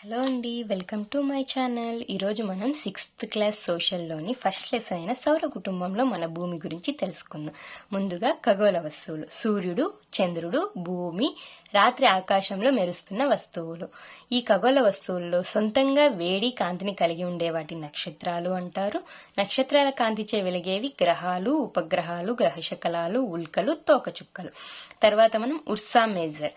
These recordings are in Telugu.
హలో అండి, వెల్కమ్ టు మై ఛానల్. ఈరోజు మనం 6th క్లాస్ సోషల్లోని ఫస్ట్ లెసన్ అయిన సౌర కుటుంబంలో మన భూమి గురించి తెలుసుకుందాం. ముందుగా ఖగోళ వస్తువులు: సూర్యుడు, చంద్రుడు, భూమి, రాత్రి ఆకాశంలో మెరుస్తున్న వస్తువులు. ఈ ఖగోళ వస్తువుల్లో సొంతంగా వేడి కాంతిని కలిగి ఉండే వాటి నక్షత్రాలు అంటారు. నక్షత్రాల కాంతిచే వెలిగేవి గ్రహాలు, ఉపగ్రహాలు, గ్రహశకలాలు, ఉల్కలు, తోకచుక్కలు. తర్వాత మనం ఉర్సా మేజర్,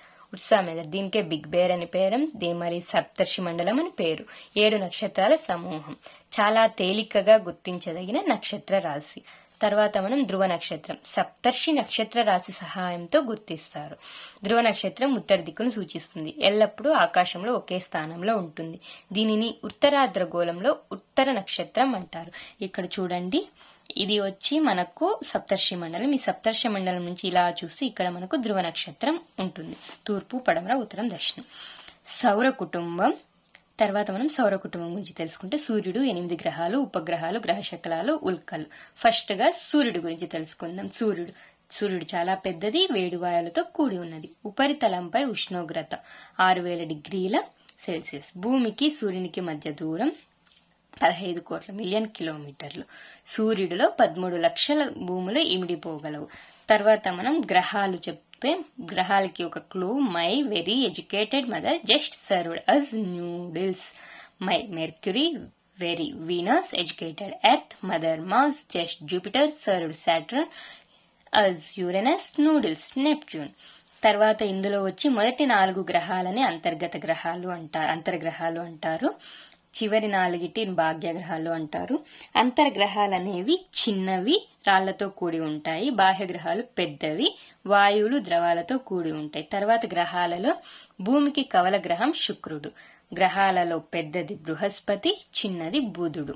దీనికే బిగ్ బేర్ అని పేరు, దీని మరి సప్తర్షి మండలం అని పేరు. 7 నక్షత్రాల సమూహం, చాలా తేలికగా గుర్తించదగిన నక్షత్ర రాశి. తర్వాత మనం ధ్రువ నక్షత్రం, సప్తర్షి నక్షత్ర రాశి సహాయంతో గుర్తిస్తారు. ధ్రువ నక్షత్రం ఉత్తర దిక్కును సూచిస్తుంది, ఎల్లప్పుడూ ఆకాశంలో ఒకే స్థానంలో ఉంటుంది. దీనిని ఉత్తరార్ధగోళంలో ఉత్తర నక్షత్రం అంటారు. ఇక్కడ చూడండి, ఇది వచ్చి మనకు సప్తర్షి మండలం. ఈ సప్తర్షి మండలం నుంచి ఇలా చూసి ఇక్కడ మనకు ధ్రువ నక్షత్రం ఉంటుంది. తూర్పు, పడమర, ఉత్తరం, దక్షిణం. సౌర కుటుంబం. తర్వాత మనం సౌర కుటుంబం గురించి తెలుసుకుంటే సూర్యుడు, 8 గ్రహాలు, ఉపగ్రహాలు, గ్రహశకలాలు, ఉల్కలు. ఫస్ట్ గా సూర్యుడు గురించి తెలుసుకుందాం. సూర్యుడు చాలా పెద్దది, వేడివాయువులతో కూడి ఉన్నది. ఉపరితలంపై ఉష్ణోగ్రత 6000 డిగ్రీల సెల్సియస్. భూమికి సూర్యునికి మధ్య దూరం 15 కోట్ల మిలియన్ కిలోమీటర్లు. సూర్యుడిలో 13 లక్షల భూములు ఇమిడిపోగలవు. తర్వాత మనం గ్రహాలు చెప్తే, గ్రహాలకి ఒక clue: my very educated mother just served us noodles. My Mercury very Venus educated Earth mother Mars just Jupiter served Saturn us Uranus noodles Neptune. తర్వాత ఇందులో వచ్చి మొదటి 4 గ్రహాలని అంతర్గ్రహాలు అంటారు. చివరి 4 భాగ్యగ్రహాలు అంటారు. అంతర్గ్రహాలు అనేవి చిన్నవి, రాళ్లతో కూడి ఉంటాయి. బాహ్యగ్రహాలు పెద్దవి, వాయువులు, ద్రవాలతో కూడి ఉంటాయి. తర్వాత గ్రహాలలో భూమికి కవల గ్రహం శుక్రుడు. గ్రహాలలో పెద్దది బృహస్పతి, చిన్నది బుధుడు.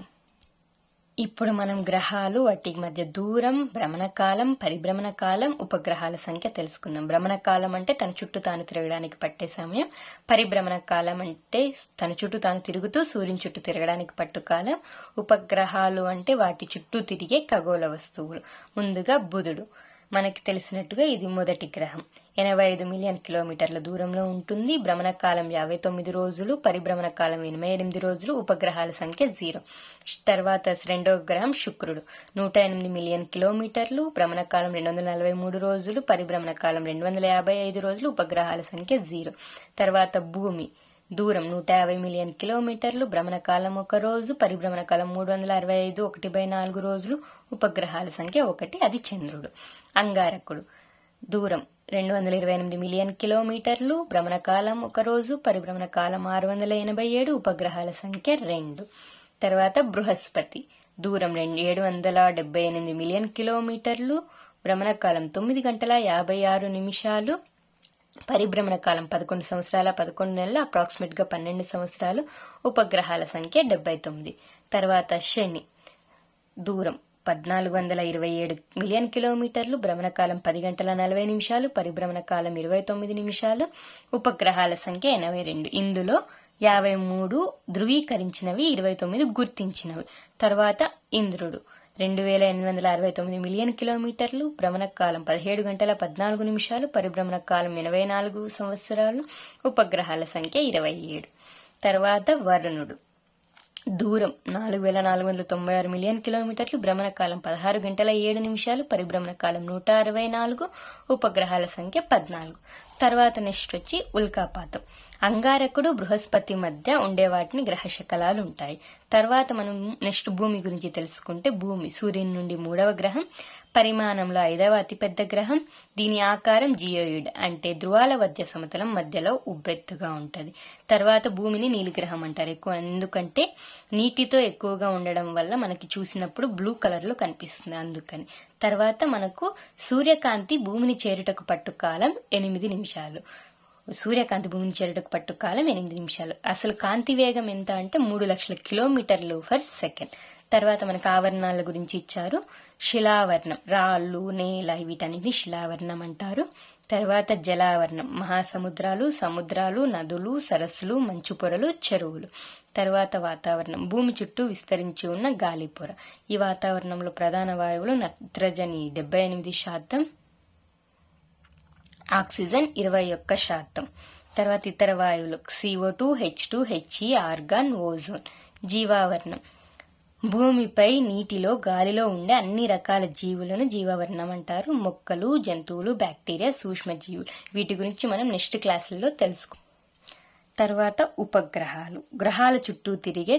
ఇప్పుడు మనం గ్రహాలు, వాటి మధ్య దూరం, భ్రమణకాలం, పరిభ్రమణ కాలం, ఉపగ్రహాల సంఖ్య తెలుసుకుందాం. భ్రమణ కాలం అంటే తన చుట్టూ తాను తిరగడానికి పట్టే సమయం. పరిభ్రమణ కాలం అంటే తన చుట్టూ తాను తిరుగుతూ సూర్యుని చుట్టూ తిరగడానికి పట్టు కాలం. ఉపగ్రహాలు అంటే వాటి చుట్టూ తిరిగే ఖగోళ వస్తువులు. ముందుగా బుధుడు. మనకి తెలిసినట్టుగా ఇది మొదటి గ్రహం. 85 మిలియన్ కిలోమీటర్ల దూరంలో ఉంటుంది. భ్రమణ కాలం 59 రోజులు, పరిభ్రమణ కాలం 88 రోజులు. ఉపగ్రహాల సంఖ్య 0. తర్వాత రెండవ గ్రహం శుక్రుడు. 108 మిలియన్ కిలోమీటర్లు, భ్రమణ కాలం 243 రోజులు, పరిభ్రమణ కాలం 255 రోజులు. ఉపగ్రహాల సంఖ్య 0. తర్వాత భూమి. దూరం 150 మిలియన్ కిలోమీటర్లు, భ్రమణ కాలం 1 రోజు, పరిభ్రమణ కాలం 365, 1/4 రోజులు. ఉపగ్రహాల సంఖ్య 1, అది చంద్రుడు. అంగారకుడు. దూరం 228 మిలియన్ కిలోమీటర్లు, భ్రమణ కాలం 1 రోజు, పరిభ్రమణ కాలం 687, ఉపగ్రహాల సంఖ్య 2. తర్వాత బృహస్పతి. దూరం 778 మిలియన్ కిలోమీటర్లు, భ్రమణ కాలం 9 గంటల 56 నిమిషాలు, పరిభ్రమణ కాలం 11 సంవత్సరాల 11 నెలలు, అప్రాక్సిమేట్ గా 12 సంవత్సరాలు. ఉపగ్రహాల సంఖ్య 79. తర్వాత శని. దూరం 1427 మిలియన్ కిలోమీటర్లు, భ్రమణ కాలం 10 గంటల 40 నిమిషాలు, పరిభ్రమణ కాలం 29 నిమిషాలు. ఉపగ్రహాల సంఖ్య 82. ఇందులో 53 ధృవీకరించినవి, 29 గుర్తించినవి. తర్వాత ఇంద్రుడు. 2869 మిలియన్ కిలోమీటర్లు, భ్రమణ కాలం 17 గంటల 14 నిమిషాలు, పరిభ్రమణ కాలం 84 సంవత్సరాలు. ఉపగ్రహాల సంఖ్య 27. తర్వాత వరుణుడు. దూరం 4496 మిలియన్ కిలోమీటర్లు, భ్రమణ కాలం 16 గంటల 7 నిమిషాలు, పరిభ్రమణ కాలం 164. ఉపగ్రహాల సంఖ్య 14. తర్వాత నెక్స్ట్ వచ్చి ఉల్కాపాతం. అంగారకుడు, బృహస్పతి మధ్య ఉండే వాటిని గ్రహశకలాలు ఉంటాయి. తర్వాత మనం నెక్స్ట్ భూమి గురించి తెలుసుకుంటే, భూమి సూర్యుని నుండి 3వ గ్రహం, పరిమాణంలో 5వ అతిపెద్ద గ్రహం. దీని ఆకారం జియోయిడ్ అంటే ధ్రువాల మధ్య సమతలం మధ్యలో ఉబ్బెత్తుగా ఉంటది. తర్వాత భూమిని నీలిగ్రహం అంటారు, ఎందుకంటే నీటితో ఎక్కువగా ఉండడం వల్ల మనకి చూసినప్పుడు బ్లూ కలర్ లో కనిపిస్తుంది, అందుకని. తర్వాత మనకు సూర్యకాంతి భూమిని చేరుటకు పట్టు కాలం 8 నిమిషాలు. సూర్యకాంతి భూమిని చేరుటకు పట్టు కాలం 8 నిమిషాలు. అసలు కాంతి వేగం ఎంత అంటే 3 లక్షల కిలోమీటర్లు పర్ సెకండ్. తర్వాత మనకు ఆవరణాల గురించి ఇచ్చారు. శిలావరణం, రాళ్ళు, నేల, వీటన్నిటిని శిలావరణం అంటారు. తర్వాత జలావరణం, మహాసముద్రాలు, సముద్రాలు, నదులు, సరస్సులు, మంచు పొరలు, చెరువులు. తర్వాత వాతావరణం, భూమి చుట్టూ విస్తరించి ఉన్న గాలిపొర. ఈ వాతావరణంలో ప్రధాన వాయువులు నత్రజని 78%, ఆక్సిజన్ 21%. తర్వాత ఇతర వాయువులు CO2, H2, He, organ, ozone. జీవావరణం భూమిపై, నీటిలో, గాలిలో ఉండే అన్ని రకాల జీవులను జీవావరణం అంటారు. మొక్కలు, జంతువులు, బ్యాక్టీరియా, సూక్ష్మజీవులు. వీటి గురించి మనం నెక్స్ట్ క్లాసుల్లో తెలుసుకుందాం. తర్వాత ఉపగ్రహాలు గ్రహాల చుట్టూ తిరిగే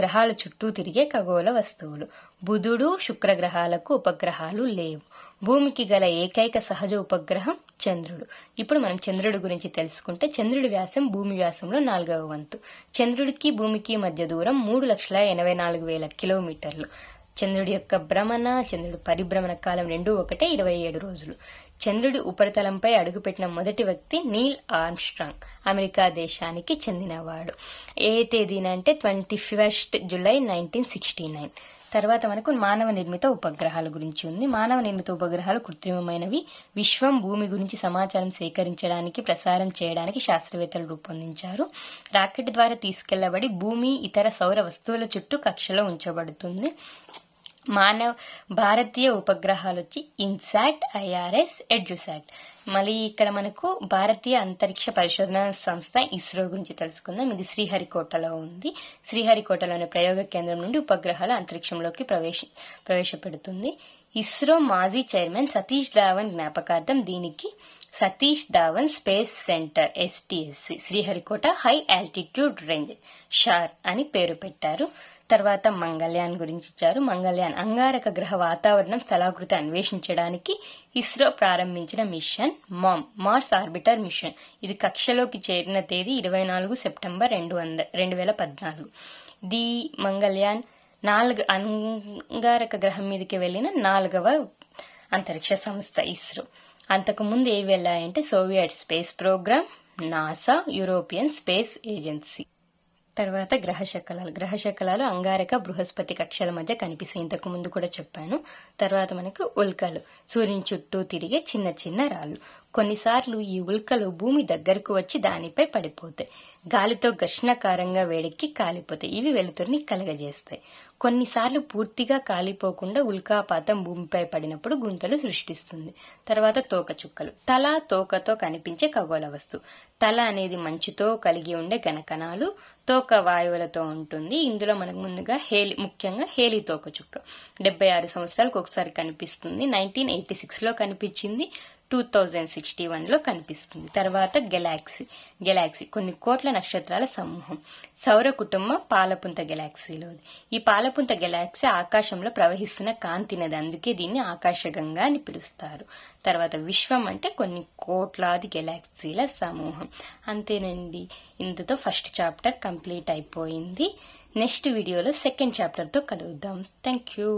గ్రహాల చుట్టూ తిరిగే ఖగోళ వస్తువులు. బుధుడు, శుక్ర గ్రహాలకు ఉపగ్రహాలు లేవు. భూమికి గల ఏకైక సహజ ఉపగ్రహం చంద్రుడు. ఇప్పుడు మనం చంద్రుడి గురించి తెలుసుకుంటే, చంద్రుడి వ్యాసం భూమి వ్యాసంలో 4వ వంతు. చంద్రుడికి భూమికి మధ్య దూరం 3,84,000 కిలోమీటర్లు. చంద్రుడి యొక్క భ్రమణ, చంద్రుడి పరిభ్రమణ కాలం 2 ఒకటే 27 రోజులు. చంద్రుడి ఉపరితలంపై అడుగుపెట్టిన మొదటి వ్యక్తి నీల్ ఆర్మ్స్ట్రాంగ్, అమెరికా దేశానికి చెందినవాడు. ఏ తేదీన అంటే 21 జూలై 1969. తర్వాత మనకు మానవ నిర్మిత ఉపగ్రహాల గురించి ఉంది. మానవ నిర్మిత ఉపగ్రహాలు కృత్రిమమైనవి. విశ్వం, భూమి గురించి సమాచారం సేకరించడానికి, ప్రసారం చేయడానికి శాస్త్రవేత్తలు రూపొందించారు. రాకెట్ ద్వారా తీసుకెళ్లబడి భూమి, ఇతర సౌర వస్తువుల చుట్టూ కక్షలో ఉంచబడుతుంది. భారతీయ ఉపగ్రహాలు వచ్చి ఇన్సాట్, IRS, ఎడ్యుసాట్. మళ్ళీ ఇక్కడ మనకు భారతీయ అంతరిక్ష పరిశోధన సంస్థ ఇస్రో గురించి తెలుసుకుందాం. ఇది శ్రీహరికోటలో ఉంది. శ్రీహరికోటలోని ప్రయోగ కేంద్రం నుండి ఉపగ్రహాలు అంతరిక్షంలోకి ప్రవేశపెడుతుంది. ఇస్రో మాజీ చైర్మన్ సతీష్ ధావన్ జ్ఞాపకార్థం దీనికి Satish Dhawan space centre STSC Sriharikota high altitude range SHAR అని పేరు పెట్టారు. తర్వాత మంగళయాన్ గురించి ఇచ్చారు. మంగళయాన్ అంగారక గ్రహ వాతావరణం స్థలాకృతి అన్వేషించడానికి ఇస్రో ప్రారంభించిన మిషన్ మార్స్ ఆర్బిటర్ మిషన్. ఇది కక్షలోకి చేరిన తేదీ 24 సెప్టెంబర్ 2014. ది మంగళయాన్ అంగారక గ్రహం మీదకి వెళ్లిన 4వ అంతరిక్ష సంస్థ ఇస్రో. అంతకు ముందు ఏవి వెళ్ళాయంటే Soviet space program, NASA, European space agency. తర్వాత గ్రహశకలాలు అంగారక, బృహస్పతి కక్షల మధ్య కనిపిస్తాయి. ఇంతకు ముందు కూడా చెప్పాను. తర్వాత మనకు ఉల్కలు, సూర్యుని చుట్టూ తిరిగే చిన్న చిన్న రాళ్ళు. కొన్నిసార్లు ఈ ఉల్కలు భూమి దగ్గరకు వచ్చి దానిపై పడిపోతాయి. గాలితో ఘర్షణకారంగా వేడెక్కి కాలిపోతాయి. ఇవి వెలుతురుని కలగజేస్తాయి. కొన్నిసార్లు పూర్తిగా కాలిపోకుండా ఉల్కాపాతం భూమిపై పడినప్పుడు గుంతలు సృష్టిస్తుంది. తర్వాత తోకచుక్కలు, తల, తోకతో కనిపించే ఖగోళ వస్తువు. తల అనేది మంచుతో కలిగి ఉండే ఘనకణాలు, తోక వాయువులతో ఉంటుంది. ఇందులో మనకు ముందుగా ముఖ్యంగా హేలీ తోకచుక్క 76 సంవత్సరాలకు ఒకసారి కనిపిస్తుంది. 1986లో కనిపించింది. 2061లో కనిపిస్తుంది. తర్వాత గెలాక్సీ కొన్ని కోట్ల నక్షత్రాల సమూహం. సౌర కుటుంబం పాలపుంత గెలాక్సీలోది. ఈ పాలపుంత గెలాక్సీ ఆకాశంలో ప్రవహిస్తున్న కాంతి నది, అందుకే దీన్ని ఆకాశగంగా అని పిలుస్తారు. తర్వాత విశ్వం అంటే కొన్ని కోట్లాది గెలాక్సీల సమూహం. అంతేనండి, ఇందుతో ఫస్ట్ చాప్టర్ కంప్లీట్ అయిపోయింది. నెక్స్ట్ వీడియోలో సెకండ్ చాప్టర్తో కలుద్దాం. Thank you.